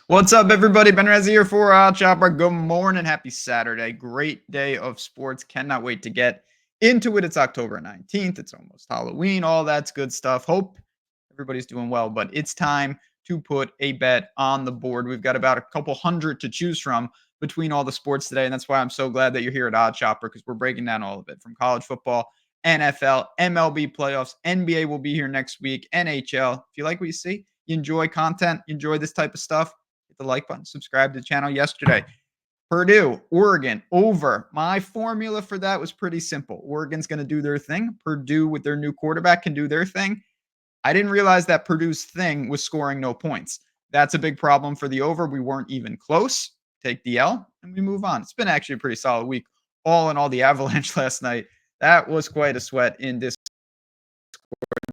What's up, everybody? Ben Rez here for Chopper. Good morning. Happy Saturday. Great day of sports. Cannot wait to get into it. It's October 19th. It's almost Halloween. All that's good stuff. Hope everybody's doing well, but it's time to put a bet on the board. We've got about a couple hundred to choose from between all the sports today, and that's why I'm so glad that you're here at Odd Chopper, because we're breaking down all of it from college football, NFL, MLB playoffs, NBA will be here next week, NHL. If you like what you see, you enjoy content, you enjoy this type of stuff, hit the like button, subscribe to the channel yesterday. Purdue, Oregon, over. My formula for that was pretty simple. Oregon's going to do their thing. Purdue, with their new quarterback, can do their thing. I didn't realize that Purdue's thing was scoring no points. That's a big problem for the over. We weren't even close. Take the L and we move on. It's been actually a pretty solid week. All in all, the Avalanche last night, that was quite a sweat in Discord.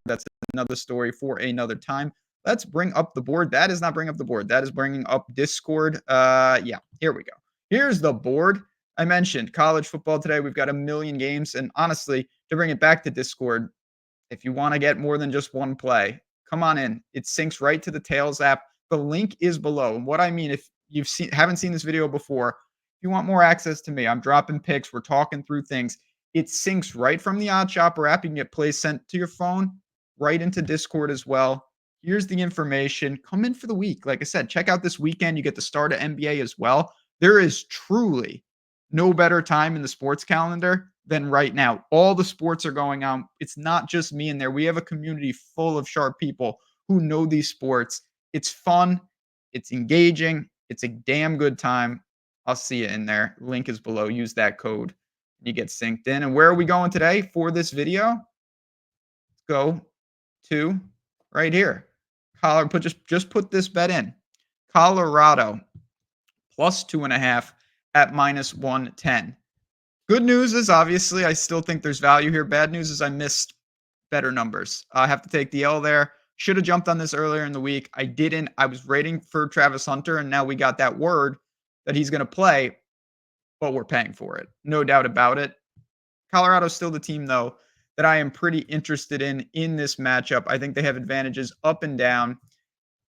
That's another story for another time. Let's bring up the board. That is not bring up the board. That is bringing up Discord. Yeah, here we go. Here's the board. I mentioned college football today. We've got a million games. And honestly, to bring it back to Discord, if you want to get more than just one play, come on in. It syncs right to the Tails app. The link is below. And what I mean, if you haven't seen this video before, if you want more access to me, I'm dropping picks. We're talking through things. It syncs right from the Odd Chopper app. You can get plays sent to your phone, right into Discord as well. Here's the information. Come in for the week. Like I said, check out this weekend. You get the start of NBA as well. There is truly no better time in the sports calendar than right now. All the sports are going on. It's not just me in there. We have a community full of sharp people who know these sports. It's fun. It's engaging. It's a damn good time. I'll see you in there. Link is below. Use that code. You get synced in. And where are we going today for this video? Let's go to right here. Just put this bet in. Colorado plus 2.5 at minus 110. Good news is, obviously, I still think there's value here. Bad news is I missed better numbers. I have to take the L there. Should have jumped on this earlier in the week. I didn't. I was waiting for Travis Hunter, and now we got that word that he's going to play, but we're paying for it. No doubt about it. Colorado's still the team, though, that I am pretty interested in this matchup. I think they have advantages up and down.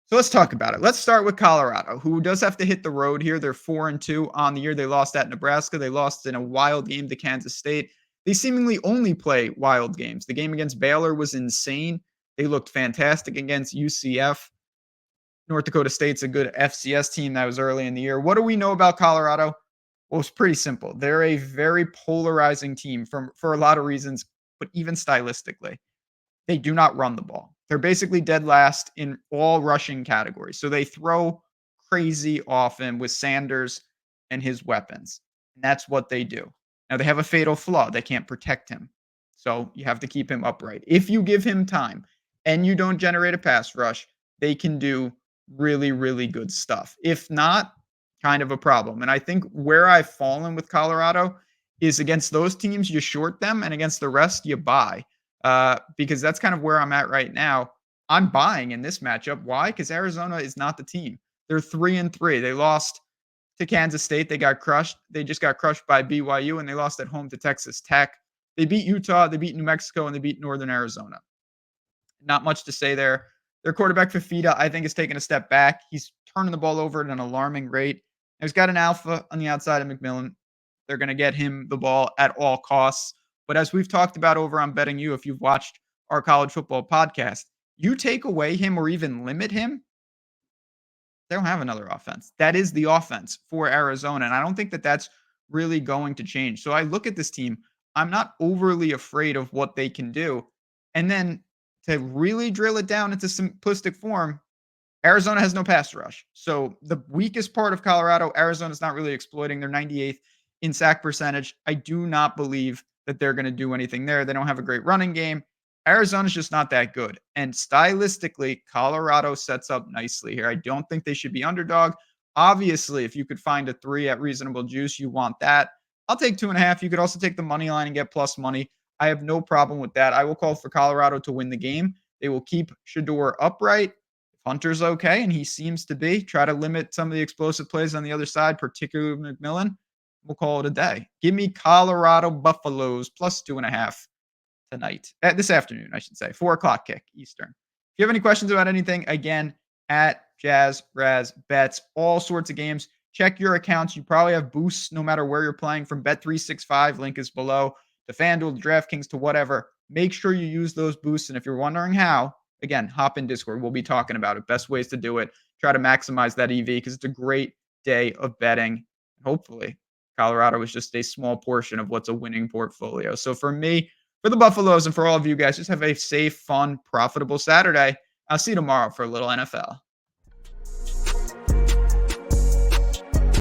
So let's talk about it. Let's start with Colorado, who does have to hit the road here. They're 4-2 on the year. They lost at Nebraska. They lost in a wild game to Kansas State. They seemingly only play wild games. The game against Baylor was insane. They looked fantastic against UCF. North Dakota State's a good FCS team. That was early in the year. What do we know about Colorado? Well, it's pretty simple. They're a very polarizing team for a lot of reasons, but even stylistically. They do not run the ball. They're basically dead last in all rushing categories. So they throw crazy often with Sanders and his weapons. And that's what they do. Now, they have a fatal flaw. They can't protect him. So you have to keep him upright. If you give him time and you don't generate a pass rush, they can do really, really good stuff. If not, kind of a problem. And I think where I've fallen with Colorado is against those teams, you short them, and against the rest, you buy. Because that's kind of where I'm at right now. I'm buying in this matchup. Why? Because Arizona is not the team. They're 3-3. They lost to Kansas State. They got crushed. They just got crushed by BYU, and they lost at home to Texas Tech. They beat Utah, they beat New Mexico, and they beat Northern Arizona. Not much to say there. Their quarterback, Fafita, I think, is taking a step back. He's turning the ball over at an alarming rate. He's got an alpha on the outside of McMillan. They're going to get him the ball at all costs. But as we've talked about over on Betting You, if you've watched our college football podcast, you take away him or even limit him, they don't have another offense. That is the offense for Arizona. And I don't think that that's really going to change. So I look at this team. I'm not overly afraid of what they can do. And then to really drill it down into simplistic form, Arizona has no pass rush. So the weakest part of Colorado, Arizona's not really exploiting. They're 98th in sack percentage. I do not believe that they're going to do anything there. They don't have a great running game. Arizona's just not that good. And stylistically, Colorado sets up nicely here. I don't think they should be underdog. Obviously, if you could find a 3 at reasonable juice, you want that. I'll take 2.5. You could also take the money line and get plus money. I have no problem with that. I will call for Colorado to win the game. They will keep Shedeur upright. If Hunter's okay, and he seems to be, try to limit some of the explosive plays on the other side, particularly with McMillan. We'll call it a day. Give me Colorado Buffaloes plus 2.5 tonight. This afternoon, I should say. 4 o'clock kick Eastern. If you have any questions about anything, again, at Jazz, Raz, Bets, all sorts of games. Check your accounts. You probably have boosts no matter where you're playing from Bet365. Link is below to FanDuel, to DraftKings, to whatever. Make sure you use those boosts. And if you're wondering how, again, hop in Discord. We'll be talking about it. Best ways to do it. Try to maximize that EV because it's a great day of betting. Hopefully, Colorado is just a small portion of what's a winning portfolio. So for me, for the Buffaloes, and for all of you guys, just have a safe, fun, profitable Saturday. I'll see you tomorrow for a little NFL.